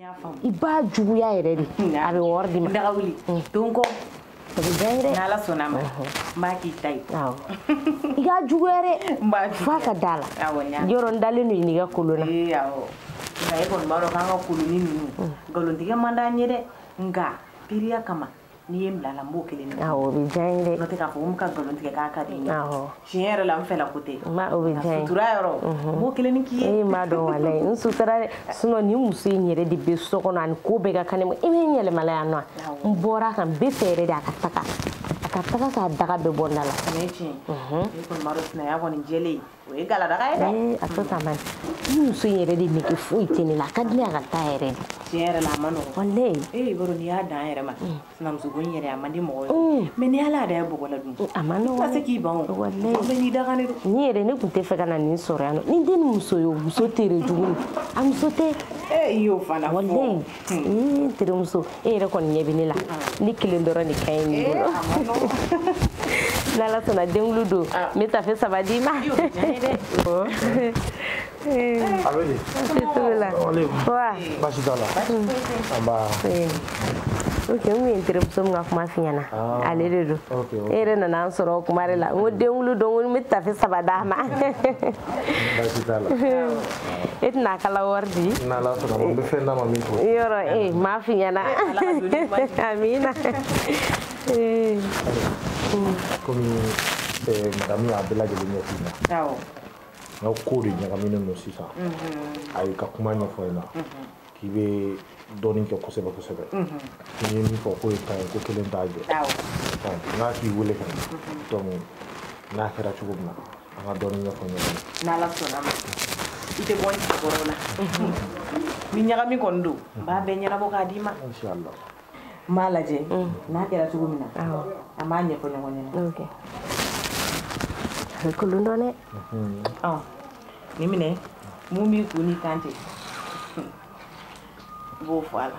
I b'a juguya yɛrɛ de a bɛ wari di ma daga wuli don ko a bɛ diya yɛrɛ n'ala sɔnna ma n b'a k'i ta ye i ka juguya dɛ n b'a f'a ka da la yɔrɔ n dalen don i n'i ka kolon na awɔ nka e kɔni b'a dɔn k'an ka koloni ninnu nkalontigɛ man d'an ye dɛ nka teriya kama n'i ye n bila la n b'o kelen de awɔ o bɛ diya n ye dɛ n'o tɛ k'a fɔ ko n bɛ ka nkalon tigɛ k'a ka di n ye tiɲɛ yɛrɛ la n fɛla ko tɛ o bɛ diya n ye sutura yɔrɔ n b'o kelen ni k'i ye e m'a dɔn walayi n sutura dɛ sinon nin muso in yɛrɛ de bɛ so kɔnɔ ani ko bɛɛ ka kan ne ma i bɛ n yɛlɛmala yan nɔ n bɔra a kan n bɛ fɛ yɛrɛ de a ka taga k'a daga bɛɛ bɔ n da la fana ye tiɲɛ e kɔni b'a dɔn sinaya kɔni jɛlen o ye galadaga ye dɛ a to tan man ni muso in yɛrɛ de nege foyi tɛ ne la a ka di ne a ka taa yɛrɛ de tiɲɛ yɛrɛ la a ma nɔgɔn walayi i b'a dɔn n'i y'a dan yɛrɛ ma sinamuso ko in yɛrɛ a man di mɔgɔ ye mais n'i ala yɛrɛ bɔgɔ la dun a ma nɔgɔn ka se k'i ban o walayi bɛɛ n'i daga de don ni yɛrɛ ne tun tɛ fɛ ka na nin sɔrɔ yan nɔ ni den ni muso ye o muso tere jugu a muso tɛ i y'o fana fɔ walayi terimuso e yɛrɛ kɔni ɲɛ bɛ ne la ni kelen dɔrɔn de ka ɲi nin bolo n'ala sɔnna denwulu don n bɛ tafe 3 d'i ma Basi t'a la an b'a ok n kun ye n terimuso min ka kuma f'i ɲɛna ale de don e yɛrɛ nana an sɔrɔ o kuma de la n ko denwulu don ko n bɛ tafe 3 d'a ma basi t'a la e tɛna kala wari di n'ala sɔnna n bɛ fɛn d'a ma min to yɔrɔ m'a f'i ɲɛna amina komi madame y'a bɛɛ lajɛlen ɲɛf'i na n ka ko de ɲagaminen don sisan a y'i ka kuma ɲɛfɔ i na k'i bɛ dɔɔnin kɛ kosɛbɛ kosɛbɛ n'i ye min fɔ k'o ye kan ye ko kelen t'a jɛ n k'a k'i wele ka na donc n'a kɛra cogo min na an ka dɔɔnin ɲɛfɔ ɲɔgɔn ye n'ala sɔnna ma i tɛ bɔ n jigikɔrɔ la ni ɲagami kɔni don n b'a bɛɛ ɲɛnabɔ k'a d'i ma inshallah n b'a lajɛ n'a kɛra cogo min na an b'a ɲɛfɔ ɲɔgɔn ɲɛna a bɛ kolon dɔn dɛ nin minɛ mun b'i kun ni kan cɛ i b'o fɔ a la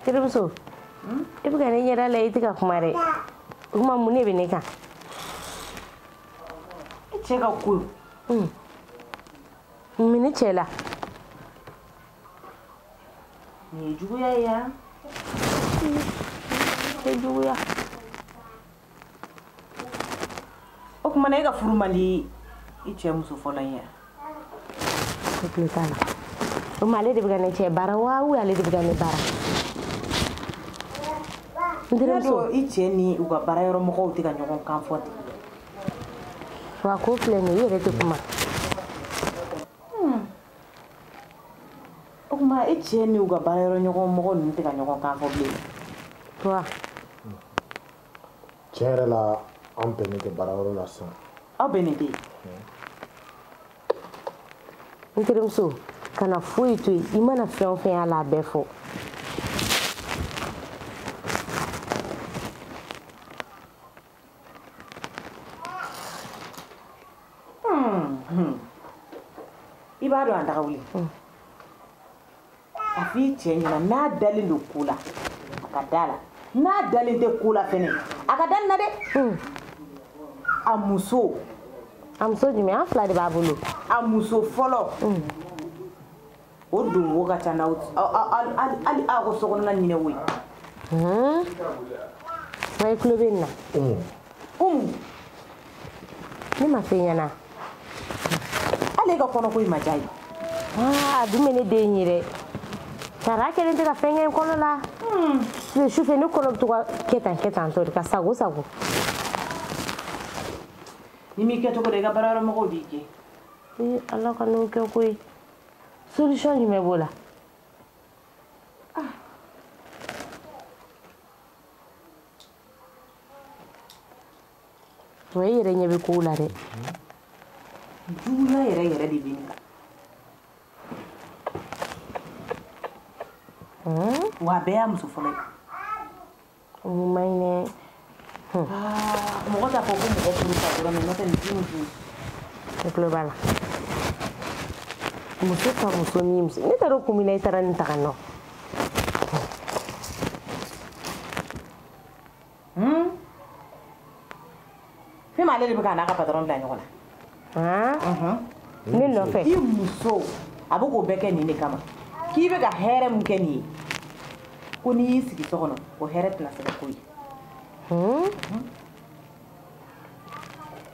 terimuso i bɛ ka ne ɲɛda la i tɛ ka kuma dɛ o kuma mun ne bɛ ne kan i cɛ ka ko mun ne cɛ la nin ye juguya ye yan tɛ juguya o kuma na e ka furu man di i cɛ muso fɔlɔ in yan o tile t'a la o ma ale de bɛ ka ne cɛ baara wa ou ale de bɛ ka ne baara i cɛ ni u ka baara yɔrɔ mɔgɔw tɛ ka ɲɔgɔn kan fɔ ten wa ko filɛ nin ye i yɛrɛ tɛ kuma o kuma i cɛ ni u ka baara yɔrɔ mɔgɔ ninnu tɛ ka ɲɔgɔn kan fɔ bilen wa tiɲɛ yɛrɛ la an bɛnnen tɛ baara yɔrɔ la sisan aw bɛnnen tɛ n terimuso kana foyi to yen i mana fɛn o fɛn y'a la a bɛɛ fɔ i b'a dɔn a daga wuli a f'i cɛ ɲɛna n'a dalen don ko la a ka da la n'a dalen tɛ ko la fɛnɛ a ka da nin na dɛ a muso jumɛn an fila de b'a bolo a muso fɔlɔ o don wo ka ca n'aw hali aw ka sokɔnɔna ɲinɛ wo ye wa i tulo bɛ nin na ne ma fɛn ɲɛna ale ka kɔnɔko in ma diya ye a dun bɛ ne den ye dɛ sara a kelen tɛ ka fɛn kɛ n kɔnɔ la sufɛ ne kɔnɔ bɛ to ka kɛ tan tɔ de ka sago sago ni m'i kɛ cogo dɔ i ka baara yɔrɔ mɔgɔw b'i kɛ ala ka n'o kɛ koyi solution jumɛn b'o la wa i yɛrɛ ɲɛ bɛ kow la dɛ juguya yɛrɛ de bɛ nin kan wa a bɛɛ y'a muso fɔlɔ ye o man ɲi dɛ mɔgɔ t'a fɔ ko mɔgɔ furu sa dɔrɔn mɛ n'o tɛ nin dun Global. Muso ka muso ni muso. Ni taro kumina itara ni takano. Fi ma ale de be ka na ka patron bila ɲɔgɔn na. Ni nɔfɛ. I muso a bɛ k'o bɛɛ kɛ nin de kama. K'i bɛ ka hɛrɛ mun kɛ nin ye. Ko n'i y'i sigi so kɔnɔ o hɛrɛ tɛna se ka ko ye.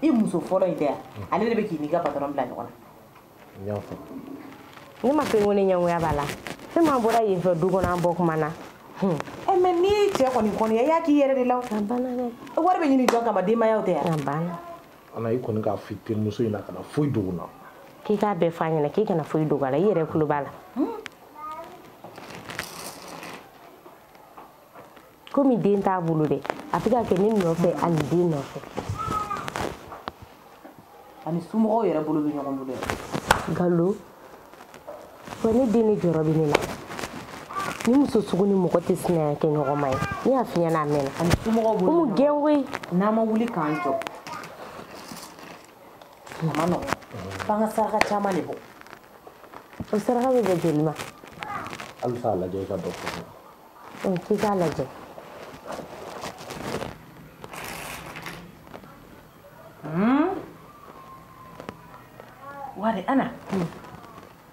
I muso fɔlɔ in tɛ yan. Ale de bɛ k'i n'i ka patron bila ɲɔgɔn na. Ni ma fɛn ko ne ɲɛngoya b'a la. Fɛn ma bɔra yen fɛ du kɔnɔ an bɔ kuma na. Mais n'i cɛ kɔni kɔni i y'a k'i yɛrɛ de la. A banna dɛ. Wari bɛ ɲini jɔn kama denbayaw tɛ yan. A banna. Ana i kɔni k'a f'i terimuso in na kana foyi dogo na. K'i k'a bɛɛ f'a ɲɛna k'i kana foyi dogo a la i yɛrɛ tulo b'a la. Komi den t'a bolo dɛ a bɛ ka kɛ ne nɔfɛ ani den nɔfɛ. Ani somɔgɔw yɛrɛ bolo bɛ ɲɔgɔn bolo yan. Gallo wa ne den ni jɔrɔ bɛ ne la. Ni muso sugu ni mɔgɔ tɛ sinaya kɛ ɲɔgɔn ma ye ne y'a f'i ɲɛna a mɛnna. Ani somɔgɔw bolo. Komi gɛn koyi. N'an ma wuli k'an jɔ. A ma nɔgɔn. F'an ka saraka caman de bɔ. O saraka bɛ bɛn joli ma? Halisa a lajɛ i ka dɔ fɔ. K'i k'a lajɛ. Wari Ana.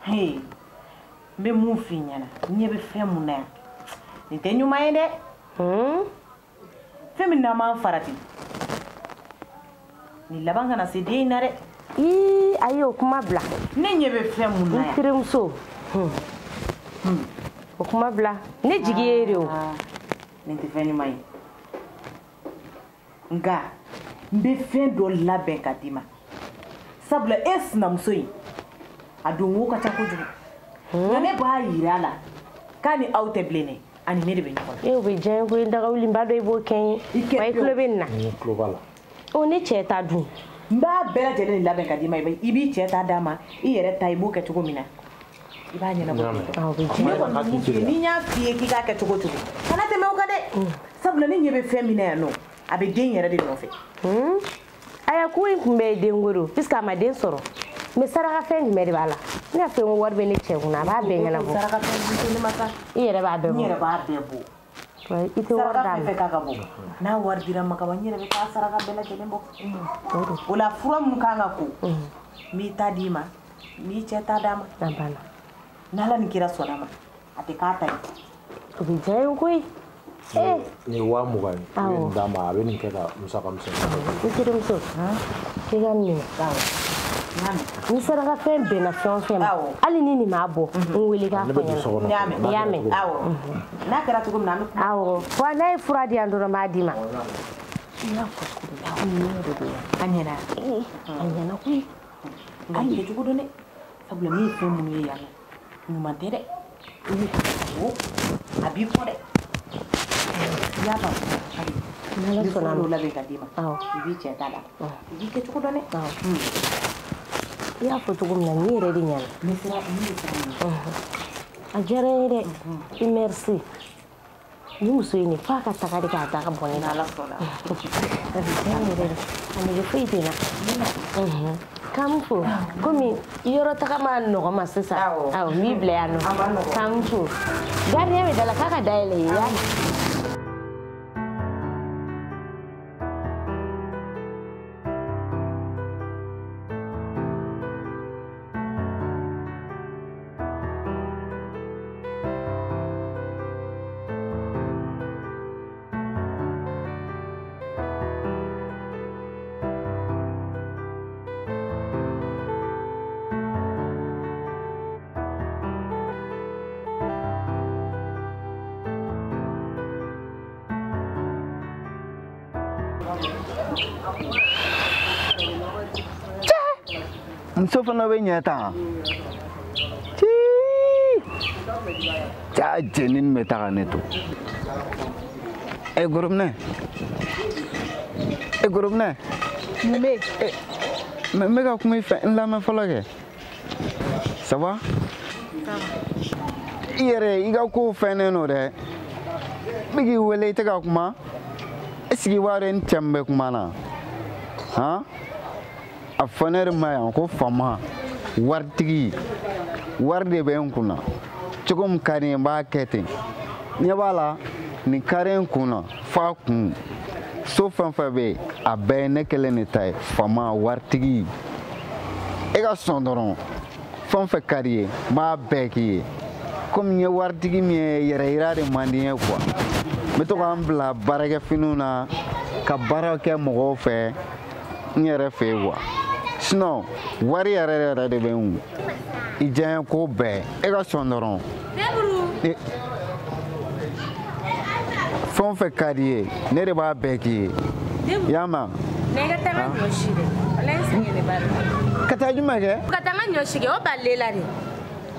Hey. N bɛ mun f'i ɲɛna n ɲɛ bɛ fɛn mun na yan nin tɛ ɲuman ye dɛ. Fɛn min n'an m'an farati nin laban kana se den in na dɛ. Ayi o kuma bila. Ne ɲɛ bɛ fɛn mun na yan. N terimuso. O kuma bila ne jigi ye de o. Nin tɛ fɛn ɲuman ye nka n bɛ fɛn dɔ labɛn ka d'i ma sabula e sinamuso in a don wo ka ca kojugu. Nka ne b'a yira a la k'a ni aw tɛ bilen dɛ ani ne de bɛ ɲɔgɔn na. O bɛ diya n ye ko n dagawuli n b'a dɔn i b'o kɛ n ye wa i tulo bɛ nin na. N tulo b'a la. O ne cɛ ta dun. N b'a bɛɛ lajɛlen de labɛn ka d'i ma i b'i cɛ ta d'a ma i yɛrɛ ta i b'o kɛ cogo min na i b'a ɲɛnabɔ. O bɛ diya. Ne kɔni bɛ mun f'i ye ni n y'a f'i ye k'i k'a kɛ cogo cogo kana tɛmɛ o kan dɛ sabula ne ɲɛ bɛ fɛn min na yan nɔ a bɛ den yɛrɛ de nɔfɛ. Aya ko in tun bɛ den wolo puisque a ma den sɔrɔ mais saraka fɛn jumɛn de b'a la ne y'a fɛ n ko wari bɛ ne cɛ kunna a b'a bɛɛ ɲɛnabɔ. Saraka fɛn ne ma sa. I yɛrɛ b'a bɛɛ bɔ. N yɛrɛ b'a bɛɛ bɔ. I tɛ wari d'a ma. Saraka fɛn k'a ka bɔ n'a wari dira n ma ka ban n yɛrɛ bɛ taa saraka bɛɛ lajɛlen bɔ. O la fura mun kan ka ko n b'i ta d'i ma n b'i cɛ ta d'a ma. A banna. N'Ala ni kira sɔnna ma a tɛ k'a ta ye. O bɛ diya n ye koyi. Nin ye 20,000 ye i bɛ nin d'a ma a bɛ nin kɛ ka musaka misɛnnin. I terimuso k'i ka nin minɛ. Ni saraka fɛn bɛnna fɛn o fɛn ma hali ni nin m'a bɔ n wele k'a fɔ ɲɛna. I y'a mɛn. N'a kɛra cogo min na an bɛ kuma. Awɔ wa n'a ye fura di yan dɔrɔn n b'a d'i ma. I y'a fɔ cogo min na a ɲɛna. A ɲɛna koyi. Nka i kɛ cogo dɔn dɛ sabula min ye fɛn minnu ye yan nɔ ɲuman tɛ dɛ. A b'i kɔ dɛ. I y'a faamu. N'Ala sɔnna ma labɛn ka d'i ma i b'i cɛ ta la i b'i kɛ cogo dɔn dɛ. I y'a fɔ cogo min na nin yɛrɛ de ɲɛna. Ne sera min. A diyara n ye dɛ i merci ni muso in f'a ka taga de k'a da ka bɔ ne la. N'Ala sɔnna. A bɛ diya n yɛrɛ de a nege foyi tɛ n na. K'an fo komi yɔrɔ taga ma nɔgɔ ma sisan awɔ n b'i bila yan nɔ k'an fo gardien bɛ da la k'a ka dayɛlɛ yen y'a muso fana bɛ ɲɛ tan caa jɛnini bɛ taga ne to gorobinɛ mun bɛ yen n bɛ ka kuma i fɛ n lamɛn fɔlɔ kɛ ça va i yɛrɛ i ka kow fɛnnen don dɛ n bɛ k'i wele i tɛ ka kuma est-ce que i b'a dɔn n cɛ min bɛ kuma na han a fɔ ne ma yan ko fama waritigi wari de bɛ n kunna cogo min ka di n b'a kɛ ten ɲɛ b'a la nin kari n kunna f'a kun so fɛn fɛn bɛ yen a bɛɛ ye ne kelen de ta ye fama waritigi e ka sɔn dɔrɔn fɛn fɛn ka di ye n b'a bɛɛ k'i ye komi n ye waritigi min ye yɛrɛ yira de man di n ye kuwa n bɛ to ka n bila baarakɛfiniw na ka baara kɛ mɔgɔw fɛ n yɛrɛ fɛ yen kuwa sinon wari yɛrɛ de bɛ n kun i diya ko bɛɛ e ka sɔn dɔrɔn fɛn fɛn ka di ye ne de b'a bɛɛ k'i ye y'a mɛn. ka taa jumɛn kɛ. ka taa n ka ɲɔ si kɛ o b'ale la de.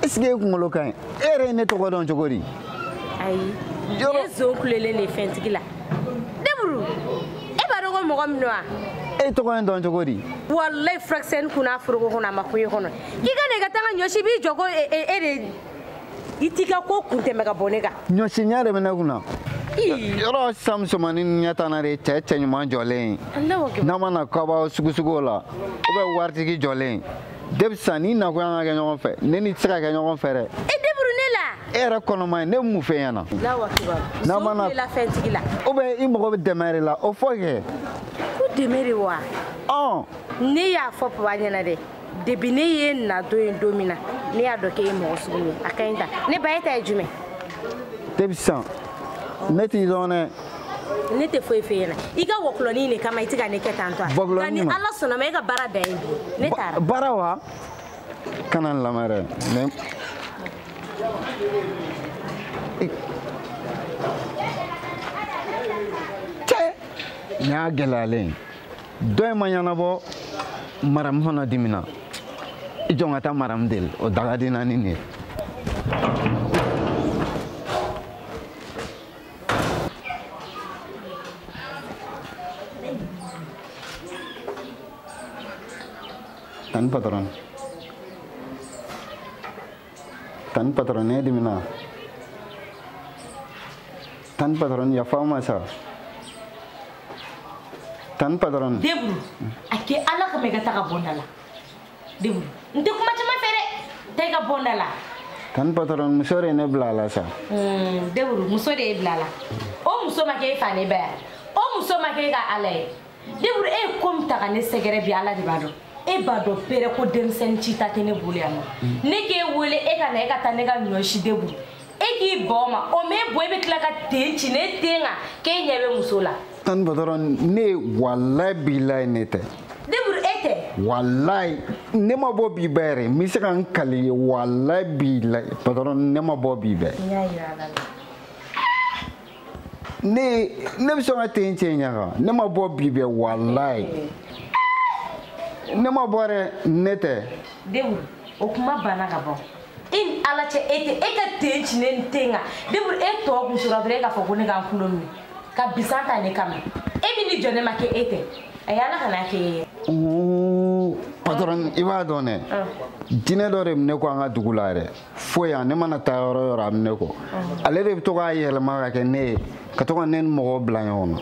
est-ce que e kunkolo ka ɲi e yɛrɛ ye ne tɔgɔ dɔn cogo di. ayi ne ye zon kulelen de fɛntigi la Deburu e b'a dɔn ko mɔgɔ min don wa. e tɔgɔ in dɔn cogo di. walayi furakisɛni kunna foroko kɔnɔ a ma kun e kɔnɔ k'i ka na i ka taa n ka ɲɔ si b'i jɔ ko e de i t'i ka ko kun tɛmɛ ka bɔ ne kan. ɲɔ si ɲɛ de bɛ ne kunna. yɔrɔ sisan musomanin ɲɛ tan na de cɛ ɲuman jɔlen n'a ma na kaba sugu o la ou bien waritigi jɔlen depuis sisan n'i nakun y'an ka kɛ ɲɔgɔn fɛ ne ni tɛ se ka kɛ ɲɔgɔn fɛ dɛ. e Deburu ne la. e yɛrɛ kɔnɔma ye ne mun fɛ ɲɛna. n'a ma na fɛntigi la. ou bien i mago bɛ dɛmɛ de la o fɔ kɛ. ko dɛmɛ de wa. ne y'a fɔ papa ɲɛna dɛ depuis ne ye na don ye don min na ne y'a dɔn k'e ye mɔgɔ sugu ye a ka ɲi ta ne ba e ta ye jumɛn. depuis sisan ne t'i dɔn dɛ. ne tɛ foyi f'e ɲɛna i ka wɔkulɔnin de kama i tɛ ka ne kɛ tan tɔ nka ni ala sɔnna ma e ka baara dan ye bi ne taara. baara wa kana n lamɛn dɛ mais cɛ nin y'a gɛlɛyalen dɔ in ma ɲɛnabɔ maramu fana dimina i jɔn ka taa maramu deli o dagadi naani nin ye. Tan patron ne dimina tan patron ya fama sa tan patron. Deburu a kɛ ala ka mɛ ka taga bɔnda la Deburu n tɛ kuma caman fɛ dɛ taa i ka bɔnda la. tan patron muso de ne bila la sa. Deburu muso de ye bila la o muso ma kɛ e fa ne ba ya o muso ma kɛ e ka ala ye Deburu e ye ko min ta ka ne sɛgɛrɛ bi ala de b'a dɔn. e b'a dɔn pere ko denmisɛnnin ci ta tɛ ne bolo yan nɔ ne k'e wele e ka na e ka taa ne ka ɲɔ si Deburu e k'i bɔ o ma o mɛ bɔ e bɛ tila ka ten ci ne den kan k'e ɲɛ bɛ muso la. tan patron ne walayi bilayi ne tɛ. Deburu e tɛ. walayi ne ma bɔ bi bɛɛ yɛrɛ n bɛ se ka n kali ye walayi bilayi patron ne ma bɔ bi bɛɛ. n y'a yira a la. ne bɛ sɔn ka ten cɛ ɲaga ne ma bɔ bi bɛɛ walayi. ne ma bɔ dɛ ne tɛ. Deburu o kuma banna ka ban e ni ala cɛ e tɛ e ka ten ci ne den kan Deburu e tɔ kun sɔrɔ dɔrɔn e k'a fɔ ko ne k'an kulo minɛ ka bisan ta ne kama e min ni jɔ ne ma kɛ e tɛ a ye ala kana kɛ e ye. patron i b'a dɔn dɛ jinɛ dɔ de bɛ ne kɔ an ka dugu la yɛrɛ foyi yan ne mana taa yɔrɔ o yɔrɔ a bɛ ne kɔ ale de bɛ to k'a yɛlɛma ka kɛ ne ye ka to ka ne ni mɔgɔw bila ɲɔgɔn na.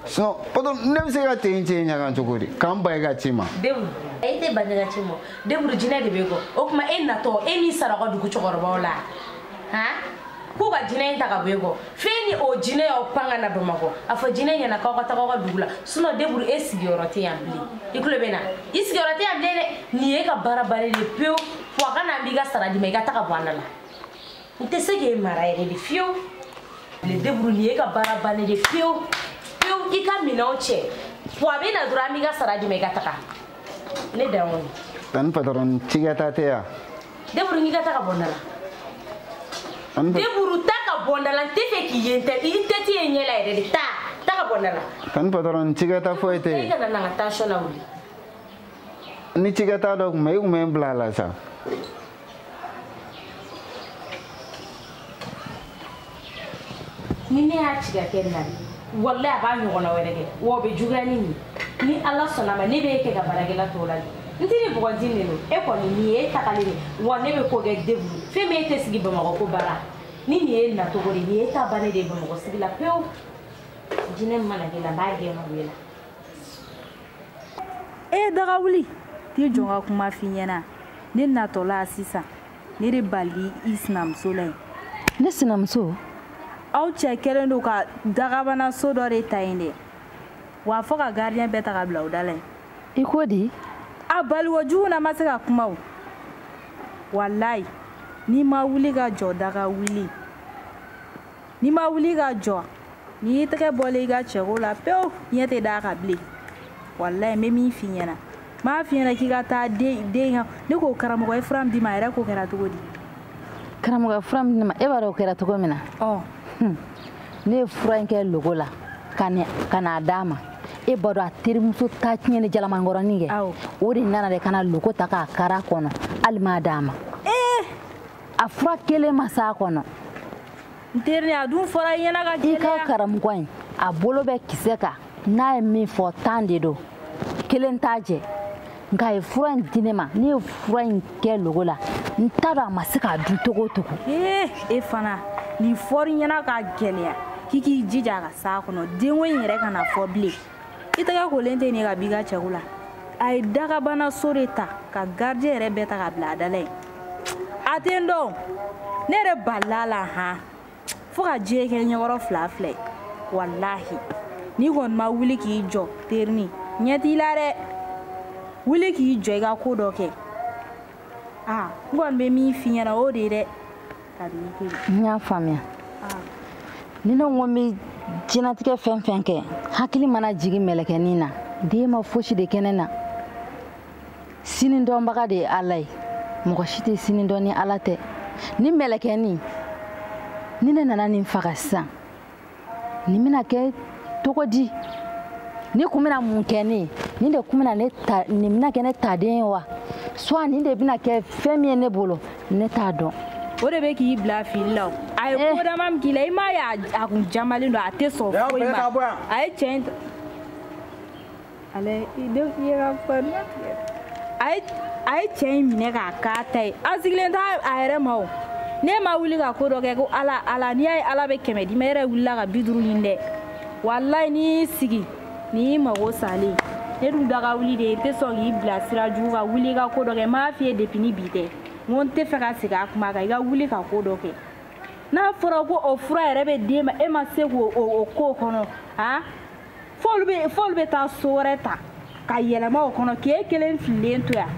sinon patron ne bɛ se ka ten cɛ ɲaga cogo di k'an ba i ka ci ma. Deburu e tɛ ba ne ka ci ma Deburu jinɛ de bɛ kɔ o tuma e natɔ e min sara ka dugu cɛkɔrɔbaw la k'u ka jinɛ in ta ka bɔ e kɔ fɛn ni o jinɛ y'aw pan ka na Bamakɔ a fɔ jinɛ ɲɛna k'aw ka taga aw ka dugu la sinon Deburu e sigiyɔrɔ tɛ yan bilen i tulo bɛ na i sigiyɔrɔ tɛ yan bilen dɛ nin ye ka baara bannen de pewu wa a kana n b'i ka sara di ma i ka taga bɔ an da la n tɛ se k'e mara yɛrɛ de fiyewu Deburu nin ye ka baara bannen de pewu. I ka minɛnw cɛ wa a bɛ na dɔrɔn an b'i ka sara di ma i ka taga ne dan y'o ye. tan patron cikɛta tɛ yan. Deburu n k'i ka taga bɔnda la. Deburu ta ka bɔnda la n tɛ fɛ k'i ye n tɛ i tɛ t'i ye ɲɛ la yɛrɛ de ta ka bɔnda la. tan patron cikɛta foyi tɛ yen. e kana na n ka tension lawuli. ni cikɛta dɔ tun bɛ i tun bɛ n bila a la sa. ni ne y'a ci ka kɛ na wallahi a b'a ɲɔgɔnna wɛrɛ kɛ wa o bɛ juguya ni nin ni ala sɔnna ma ne bɛ e kɛ ka baarakɛla tɔw la n tɛ ni bɔgɔti nin don e kɔni nin ye e tagalen de wa ne bɛ ko kɛ Deburu fɛn min e tɛ sigi Bamakɔ ko baara ni nin ye nacogo de nin ye e ta bannen de ye Bamakɔ sigi la pewu jinɛ min mana kɛ la n b'a gɛn ka bɔ e la. e daga wuli ti jonga kuma fi ɲɛna ne natɔla sisan ne de bali i sinamuso la yen. Ne sinamuso? Aw cɛ kelen do ka dagabana so dɔ de ta yen dɛ wa fɔ ka gardien bɛɛ ta ka bila u da la yen. I ko di? A baliwo jugu na ma se ka kuma o wallahi n'i ma wuli ka jɔ daga wuli n'i ma wuli ka jɔ n'i y'i tɛgɛ bɔlen i ka cɛko la pewu ɲɛ tɛ d'a kan bilen wallahi n bɛ min f'i ɲɛna m'a f'i ɲɛna k'i ka taa den kan ne ko karamɔgɔ ye fura min d'i ma a yɛrɛ ko kɛra cogo di. Karamɔgɔ ye fura min di ma e b'a dɔn o kɛra cogo min na. Ne ye fura in kɛ logo la ka n'a d'a ma e b'a dɔn a terimuso ta tiɲɛ ni jalamankɔrɔnin kɛ o de nana de ka na logo ta k'a kara kɔnɔ hali m'a d'a ma. A fura kelen ma s'a kɔnɔ. N teri a dun fɔra i ɲɛna ka gɛlɛya. I ka karamɔgɔ in a bolo bɛ kisɛ kan n'a ye min fɔ 10 de don kelen t'a jɛ nka a ye fura in di ne ma ne ye fura in kɛ logo la n t'a dɔn a ma se k'a dun togo togo. E fana nin fɔra i ɲɛna ka gɛlɛya k'i k'i jija a ka s'a kɔnɔ denko in yɛrɛ kana fɔ bilen i tɛgɛ kolen tɛ nin ka b'i ka cɛko la a ye dagabana so de ta ka gardien yɛrɛ bɛɛ ta ka bila a da la yen a tɛ n dɔn ne yɛrɛ balila la han fo ka diɲɛ kɛ ɲɛkɔrɔ fila filɛ wallahi n'i kɔni ma wuli k'i jɔ terini ɲɛ t'i la dɛ wuli k'i jɔ i ka ko dɔ kɛ n kɔni bɛ min f'i ɲɛna o de ye dɛ. N y'a faamuya ni ne ko n bɛ jɛnatigɛ fɛn fɛn kɛ hakili mana jigin mɛlɛkɛnin na den ma fosi de kɛ ne na sini dɔnbaga de ye Ala ye mɔgɔ si tɛ sini dɔn ni Ala tɛ ni mɛlɛkɛnin ni ne nana nin faga sisan nin bɛna kɛ togo di ni kun bɛna mun kɛ ne ye nin de kun bɛna nin bɛna kɛ ne taden ye wa soit nin de bɛna kɛ fɛn min ye ne bolo ne t'a dɔn. O de bɛ k'i bila fili la a ye ko dama min k'i la i m'a ye a kun jamalen don a tɛ sɔn foyi ma a ye cɛ in a ye cɛ in minɛ k'a k'a ta ye a sigilen t'a a yɛrɛ ma o ne ma wuli ka ko dɔ kɛ ko ala n'i y'a ye Ala bɛ 100 di ma e yɛrɛ wulila ka 50 ɲini dɛ wallahi n'i y'i sigi n'i y'i mago salen ne dun daga wuli de i tɛ sɔn k'i bila sira jugu ka wuli ka ko dɔ kɛ n m'a f'i ye depuis ni bi tɛ n ko n tɛ fɛ ka segin a kuma kan i ka wuli ka ko dɔ kɛ n'a fɔra ko o fura yɛrɛ bɛ d'e ma e ma se k'o ko kɔnɔ f'olu bɛ taa so wɛrɛ ta ka yɛlɛma o kɔnɔ k'e kelen fililen to yan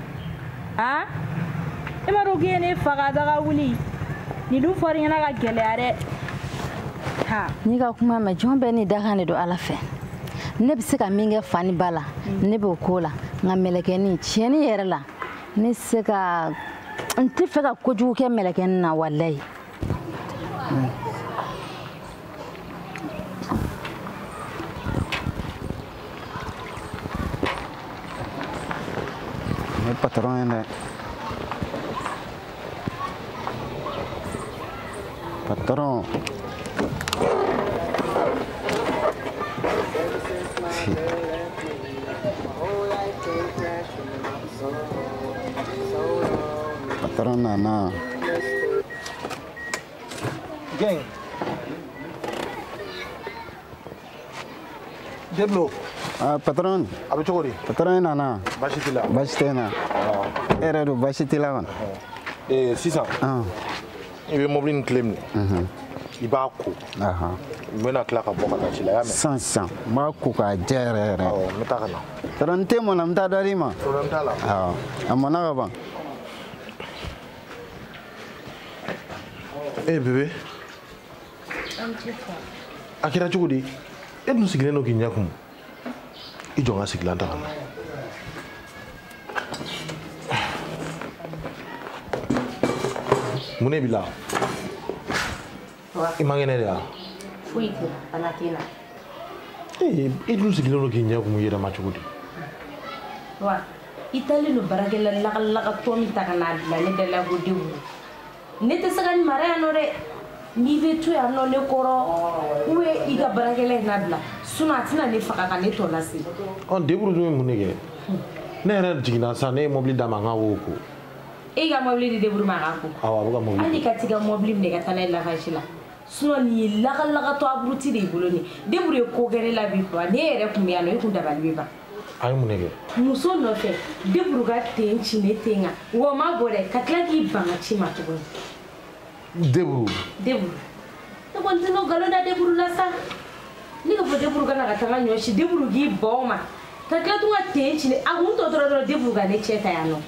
e ma dɔn k'e ye ne faga daga wuli nin dun fɔra i ɲɛna ka gɛlɛya dɛ. N'i ka kuma mɛn jɔn bɛɛ ni dakan de don Ala fɛ ne bɛ se ka min kɛ fa ni ba la ne b'o k'o la nka mɛlɛkɛnin tiɲɛni yɛrɛ la ne se ka n tɛ fɛ ka kojugu kɛ mɛlɛkɛnin na walayi. Ne patron ye dɛ patron patron nana Gang. Deblo. Patron. A bɛ cogo di? Patron nana. Baasi t'i la. Baasi tɛ na. E yɛrɛ don baasi t'i la kɔni. Sisan. I bɛ mobili nin tile minɛ. I b'a ko. N bɛna tila ka bɔ ka taa ci la y'a mɛn. Sisan n b'a ko k'a jɛ yɛrɛ yɛrɛ. N bɛ taa ka na. Patron n tɛ mɔn na n bɛ taa dɔ d'i ma. Problème t'a la. A mɔnna ka ban. Bébé. A kɛra cogo di? E dun sigilen don k'i ɲɛ kumu. I jɔ n ka sigilan ta ka na. Mun de b'i la? I ma kɛnɛ de wa? Foyi tɛ bana tɛ n na. I dun sigilen don k'i ɲɛ kumu i yɛrɛ ma cogo di? Wa i taalen don baarakɛla lagalakatɔ min ta ka n'a bila ne da la ko denw. Ne tɛ se ka nin mara yan nɔ dɛ. N'i bɛ to yan nɔ ne kɔrɔ ou bien i ka baarakɛla in labila sinon a tɛna ne faga ka ne tɔ lase. Débrouille dun ye mun de kɛ? Ne yɛrɛ jiginna sisan ne ye mobili d'a ma n ka wo ko. E ka mobili di débrouille ma k'a ko. Awɔ a bɛ ka mobili. Hali ka t'i ka mobili minɛ ka taa n'a ye lavage la sinon nin ye lagalakatɔ aburuti de y'i bolo nin débrouille ko kɛra la bi quoi ne yɛrɛ tun bɛ yan nɔ e kun dabali bɛ ban. Ay mun nege. Muso no fe. Deburu ga tenchi ne tenga. Wo ma bore ka tla ki banga chi ma to. Deburu. To kontino galo da deburu la sa. Ni ko deburu ga na ga tanga nyoshi deburu gi boma. Ka tla tu ga tenchi ne agun to do deburu ga ne cheta ya no.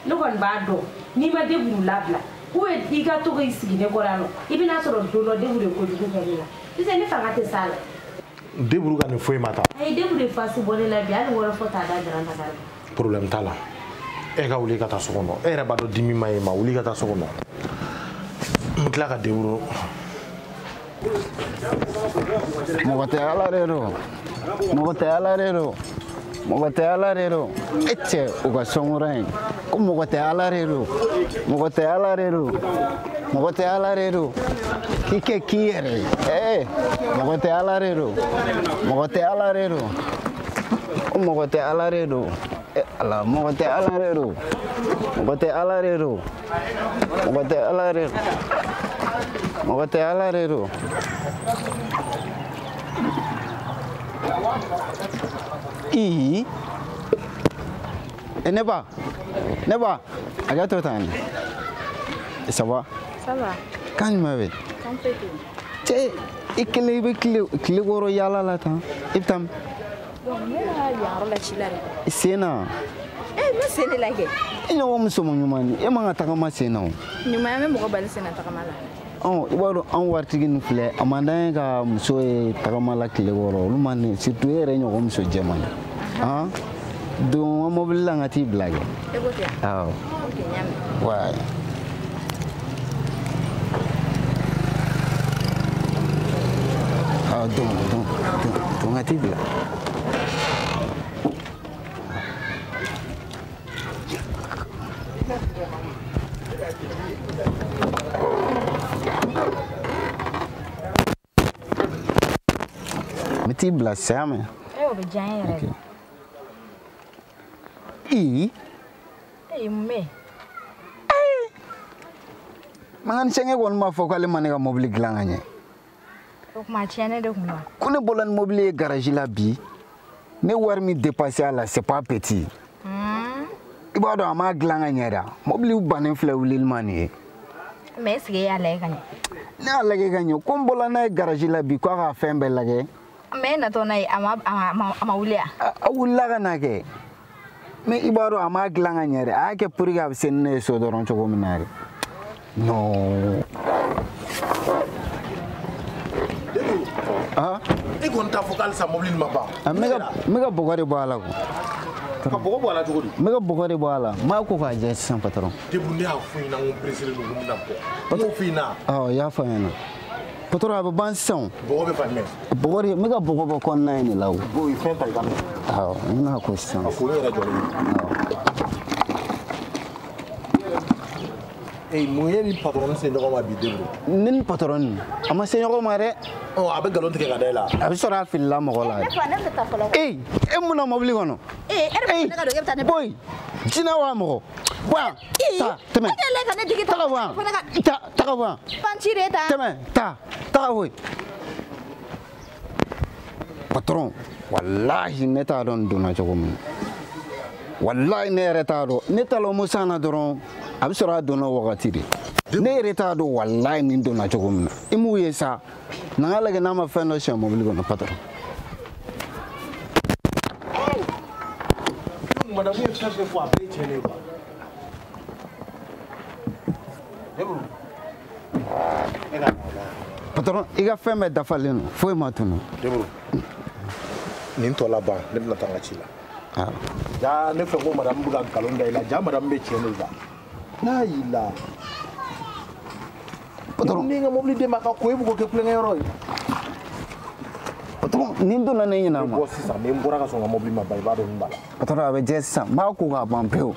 No kon ba do. Ni ma deburu labla. Uwe diga to ga isigi ne gorano. Ibina so do deburu ko dugu ga ni la. Ise ni fanga te sala. Deburu ga ni foi mata. Ay deburu fasi bole la bi al wora fota da granda ga. Problème tala. E ga wuli ka ta sokono. E re ba do dimi mai ma wuli ka ta sokono. Mutla ka deburu. Mogote ala rero. Eche uga songurai. Ko mogote ala rero. Kike kiere. Mogote ala rero. Ala mogote ala rero. Neba, aga to tani. Ça va? Kan mabe. Che ikile goro yala la tan. Iptam. Sena. Me sene la ke. Ina wo muso nyumani. E manga takama sena. Nyuma me mo bali sene takamala. Ibaro an wartigin filɛ a man d'an ye ka muso ye tagamala tile wɔɔrɔ olu man di surtout e yɛrɛ ɲɔgɔn muso jɛman don ka mobili la n ka t'i bila kɛ awɔ wa don ka t'i bila Meti bila sama. O be jan yɛrɛ. Me. Mangan sɛngɛ kɔni m'a fɔ k'ale ma ne ka mobili dilan ka ɲɛ. O kuma tiɲɛ ne de kun don. Ko ne bɔla ni mobili ye garage la bi ne wari min dépassé a la c'est pas petit. I b'a dɔn a m'a dilan ka ɲɛ da mobili bannen filɛ wulili ma nin ye. Mais est-ce que y'a lajɛ ka ɲɛ? Ne y'a lajɛ ka ɲɛ ko n bɔla n'a ye garage la bi k'a ka fɛn bɛɛ lajɛ. Mais natɔ n'a ye a ma wuli yan. A wulila ka na kɛ mais i b'a dɔn a m'a dilan ka ɲɛ dɛ a y'a kɛ pour que a bɛ se ni ne ye so dɔrɔn cogo min na dɛ. Non. E kɔni t'a fɔ k'alisa mobili ma ban. N bɛ ka bɔgɔ de bɔ a la ko. Ka bɔgɔ bɔ a la cogo di? N bɛ ka bɔgɔ de bɔ a la n b'a ko k'a jɛ sisan patron. Debu ne y'a fɔ i ɲɛna n ko presser don n bɛna bɔ. N y'o fɔ i ɲɛna. Awɔ i y'a fɔ n ɲɛna. Patron a bɛ ban sisan. Bɔgɔ bɛ fan jumɛn? Bɔgɔ de n bɛ ka bɔgɔ bɔ kɔnɔna in de la o. Bon fɛn ta i ka minɛ. Awɔ n bɛna ko sisan. A fɔ ne yɛrɛ jɔlen. Mun ye ni patron se ɲɔgɔn ma bi Debu? Ne ni patron a ma se ɲɔgɔn ma dɛ. A bɛ nkalon tigɛ ka da e la. A bɛ sɔrɔ a filila mɔgɔ la. Ne bɛ taa fɔlɔ. E mun na mobili kɔnɔ? Ne ka don e bɛ taa ne. Boy jinɛ wa mɔgɔ. Bɔ yan tɛmɛ. Taga bɔ yan taga bɔ yan. Pancire ta. Tɛmɛ taga bɔ yen. Patron walahi ne t'a dɔn n donna cogo min na. Walahi ne yɛrɛ t'a dɔn ne taara musa na dɔrɔn a bɛ sɔrɔ a donna wagati de. Ne yɛrɛ t'a dɔn walahi nin donna cogo min na i m'u ye sa n'an ka lajɛ n'a ma fɛn dɔ siɲɛ mobili kɔnɔ patron. Madame ye fɛn fɛn fɔ a bɛɛ tiɲɛnen quoi. Debu. Patron i ka fɛn bɛɛ dafalen don foyi ma tunu. Debu. Nin tɔ laban ne bɛna taa n ka ci la. Ja ne fɛ ko madame bɛ ka nkalon da i la ja madame bɛ tiɲɛ de la. N'a y'i la. Patron ni n ka mobili d'e ma ka ko e bɛ k'o kɛ kulonkɛ yɔrɔ ye. Patron nin donna ne ɲɛna ma. Bɔ sisan ni n bɔra ka sɔn n ka mobili ma ban i b'a dɔn min b'a la. Patron a bɛ jɛ sisan n b'a ko k'a ban pewu.